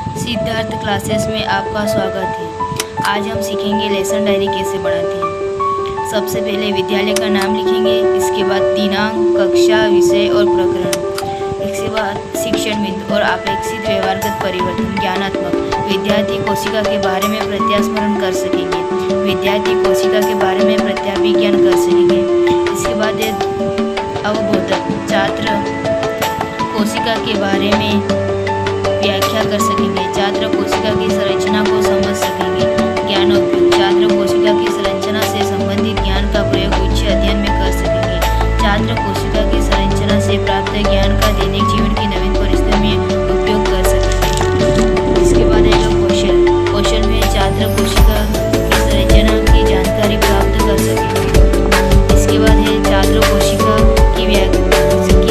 Siddharth classes में आपका स्वागत है। आज हम सीखेंगे लेसन डायरी कैसे बनाते हैं। सबसे पहले विद्यालय का नाम लिखेंगे, इसके बाद दिनांक, कक्षा, विषय और प्रकरण, इसके बाद शिक्षण बिंदु और अपेक्षित व्यवहारगत परिवर्तन। ज्ञानात्मक, विद्यार्थी कोशिका के बारे में प्रत्यास्मरण कर सकेंगे, विद्यार्थी कोशिका के बारे में प्रत्याभिज्ञान कर सकेंगे। इसके बाद अवबोधक, छात्र कोशिका के बारे में व्याख्या कर सकेंगे, छात्र कोशिका की संरचना को समझ सकेंगे। ज्ञानोपयोग, छात्र कोशिका की संरचना से संबंधित ज्ञान का प्रयोग उच्च अध्ययन में कर सकेंगे, छात्र कोशिका की संरचना से प्राप्त ज्ञान का दैनिक जीवन की नवीन परिस्थितियों में उपयोग कर सकेंगे। इसके बाद आएगा कौशल। कौशल में छात्र कोशिका की संरचना की जानकारी प्राप्त कर सकेंगे। इसके बाद है छात्र कोशिका की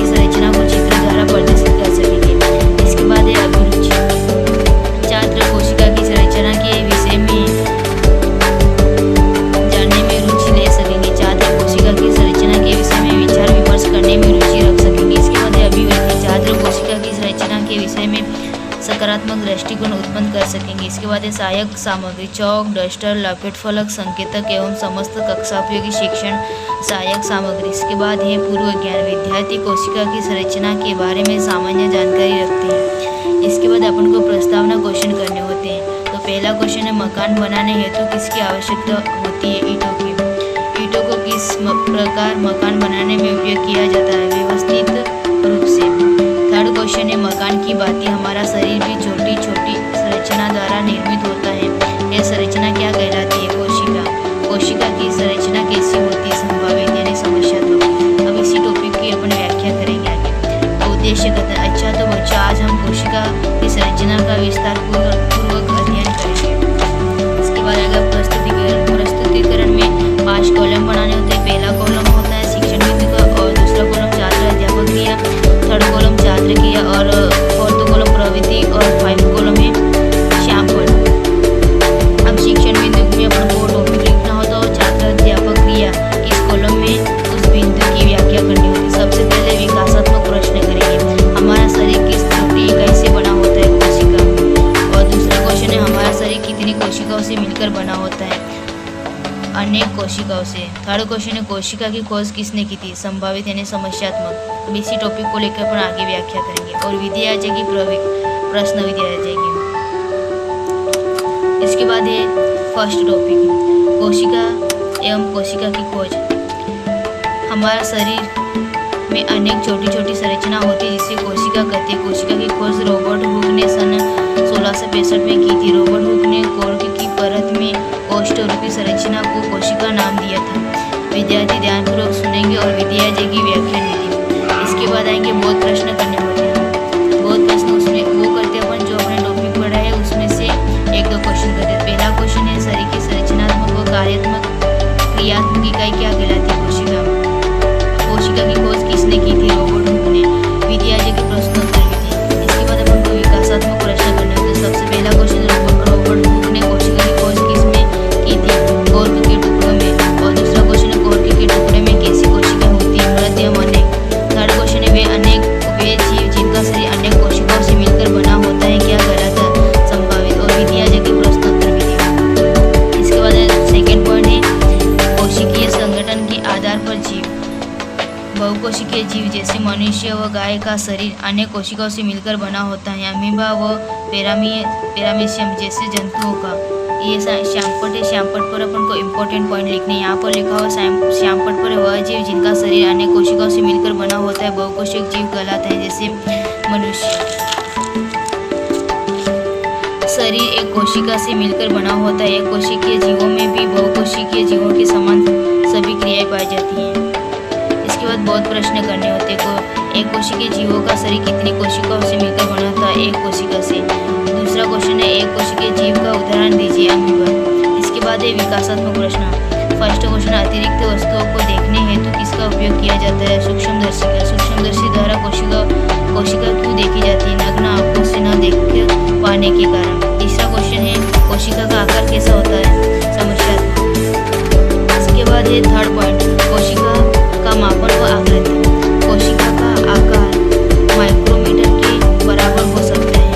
संरचना को चित्र द्वारा प्रदर्शित कर सकेंगे। इसके बाद है अभिरुचि, छात्र कोशिका की संरचना के विषय में जानने में रुचि ले सकेंगे, छात्र कोशिका की संरचना के विषय में विचार विमर्श करने में रुचि रख सकेंगे। इसके बाद है अभिव्यक्ति, छात्र कोशिका की संरचना के विषय में सकारात्मक दृष्टिकोण उत्पन्न कर सकेंगे। इसके बाद है सहायक सामग्री, चौक, डस्टर, लपेट फलक, संकेतक एवं समस्त कक्षा उपयोगी शिक्षण सहायक सामग्री। इसके बाद है पूर्व ज्ञान, विद्यार्थी कोशिका की संरचना के बारे में सामान्य जानकारी रखते हैं। इसके बाद अपन को प्रस्तावना क्वेश्चन करने होते हैं। तो पहला क्वेश्चन है, मकान बनाने हेतु किसकी आवश्यकता होती है? ईंटों की। ईंटों को किस प्रकार मकान बनाने में उपयोग किया जाता है? व्यवस्थित रूप से। थर्ड क्वेश्चन है, मकान की भांति हमारा शरीर भी छोटी छोटी संरचना द्वारा निर्मित होता है, यह संरचना क्या कहलाती है? कोशिका। कोशिका की संरचना कैसी होती है? संभावित यानी समस्यात्मक। अब इसी टॉपिक की अपन व्याख्या करेंगे आगे। तो उद्देश्य कथन। अच्छा तो बच्चों, आज हम कोशिका की संरचना का विस्तार पूर्वक अध्ययन करेंगे। इसके बाद आगे प्रस्तुतिकरण। प्रस्तुतिकरण में 5 कॉलम बनाने होते हैं। पहला कॉलम होता है शिक्षण बिंदु का, और दूसरा कॉलम छात्र अध्यापक क्रिया, थर्ड कॉलम छात्र क्रिया, और फोर्थ कॉलम प्रवृत्ति, और 5th कॉलम है सैंपल। अब शिक्षण बिंदु में अपन को टॉपिक लिखना होता है और छात्र अध्यापक क्रिया इस कॉलम में उस बिंदु की व्याख्या करनी होती है। सबसे पहले विकासात्मक प्रश्न करेंगे, हमारा शरीर किस छोटी इकाई से बना होता है? कोशिका। और दूसरा क्वेश्चन है, हमारा शरीर कितनी कोशिकाओं से मिलकर बना होता है? अनेक कोशिकाओं से। थर्ड क्वेश्चन है, कोशिका की खोज किसने की थी? संभावित यानी समस्यात्मक। अब इसी टॉपिक को लेकर अपन आगे व्याख्या करेंगे और विधि आ जाएगी, प्रश्न विधि आ जाएगी। इसके बाद है फर्स्ट टॉपिक, कोशिका एवं कोशिका की खोज। हमारा शरीर में अनेक छोटी छोटी संरचना होती है जिसे कोशिका कहते हैं। कोशिका की खोज रॉबर्ट हुक ने सन 1665 में की थी। रॉबर्ट हुक ने कोर्क की परत में कोष्ठ रूपी संरचना को कोशिका नाम दिया था। विद्यार्थी ध्यानपूर्वक सुनेंगे और विधि आ जाएगी, व्याख्यान विधि। इसके बाद आएंगे बहुत प्रश्न करने होते हैं। बहुत प्रश्न उसमें वो करते हैं अपन जो अपने टॉपिक पढ़ा है उसमें से 1-2 क्वेश्चन करते हैं। पहला क्वेश्चन है, शरीर की संरचनात्मक और कार्यात्मक क्रियात्मक इकाई क्या कहलाती है? कोशिका। कोशिका की खोज किसने की थी? रॉबर्ट हुक ने। विधि आ जाएगी, प्रश्नोत्तर विधि। इसके बाद अपन को विकासात्मक प्रश्न करने होते हैं। सबसे पहला क्वेश्चन, रॉबर्ट हुक ने कोशिका की खोज किसमें की थी? कोर्क के टुकड़ों में। और दूसरा क्वेश्चन है, कोर्क के टुकड़े में कैसी कोशिका होती है? मध्यम अनेक। थर्ड क्वेश्चन है, वे जीव जिनका शरीर अनेक कोशिकाओं से मिलकर बना होता है क्या कहलाता है? संभावित। और विधि आ जाएगी, प्रश्नोत्तर विधि। इसके बाद सेकेंड पॉइंट है, कोशिकीय संगठन के आधार पर जीव। बहुकोशिकीय जीव जैसे मनुष्य व गाय का शरीर अनेक कोशिकाओं से मिलकर बना होता है। अमीबा व पैरामीशियम जैसे जंतुओं का। ये श्यामपट है। श्यामपट पर अपन को इम्पोर्टेंट पॉइंट लिखने हैं। यहाँ पर लिखा हुआ श्यामपट पर वह जीव जिनका शरीर अनेक कोशिकाओं से मिलकर बना होता है बहुकोशिक जीव कहलाते हैं, जैसे मनुष्य। शरीर एक कोशिका से मिलकर बना होता है। एक कोशिकीय जीवों में भी बहुकोशिकीय जीवों के समान सभी क्रियाएं पाई जाती हैं। इसके बाद बहुत प्रश्न करने होते हैं। एक कोशिकीय जीवों का शरीर कितनी कोशिकाओं से मिलकर बना था? एक कोशिका से। दूसरा क्वेश्चन है, एक कोशिकीय जीव का उदाहरण दीजिए। अमीबा। इसके बाद है विकासात्मक प्रश्न। फर्स्ट क्वेश्चन, अतिरिक्त वस्तुओं को देखने हेतु किसका उपयोग किया जाता है? सूक्ष्मदर्शी का। सूक्ष्मदर्शी द्वारा कोशिका क्यों देखी जाती है? नग्न आंखों से न देख पाने के कारण। तीसरा क्वेश्चन है, कोशिका का आकार कैसा होता है? समस्यात्मक। इसके बाद है थर्ड पॉइंट, कोशिका का मापन व आकृति। कोशिका का आकार माइक्रोमीटर के बराबर हो सकता है।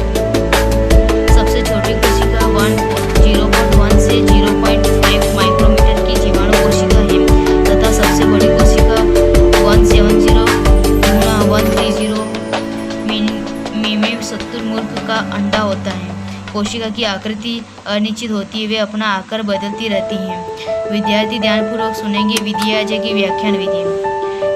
का अंडा होता है। कोशिका की आकृति अनिश्चित होती है, वे अपना आकार बदलती रहती हैं। विद्यार्थी ध्यानपूर्वक सुनेंगे। विधि आ जाएगी व्याख्यान विधि।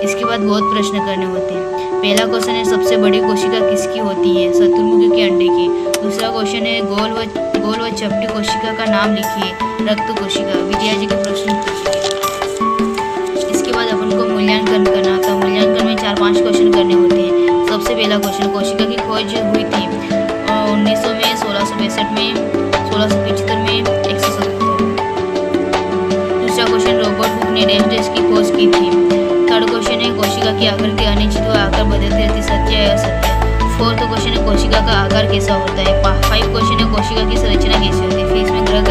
इसके बाद बहुत प्रश्न करने होते हैं। पहला क्वेश्चन है सबसे बड़ी कोशिका किसकी होती है? शतुर्मुखी के अंडे की। दूसरा क्वेश्चन है गोल व चपटी कोशिका का नाम लिखिए। रक्त कोशिका। विधि आ जाएगी प्रश्न। इसके बाद अपन को मूल्यांकन करना होता है। मूल्यांकन में 4-5 क्वेश्चन करने होते हैं। सबसे पहला क्वेश्चन, कोशिका की खोज हुई थी 1900 में, 1662 में, 1675 में, 177। दूसरा क्वेश्चन, रॉबर्ट हुक ने डैश की खोज की थी। थर्ड क्वेश्चन है कोशिका की आकृति अनिश्चित व आकार बदलती रहती, सत्य है असत्य। फोर्थ क्वेश्चन है कोशिका का आकार कैसा होता है। 5 क्वेश्चन है कोशिका की संरचना कैसी होती है। फिर इसमें ग्रह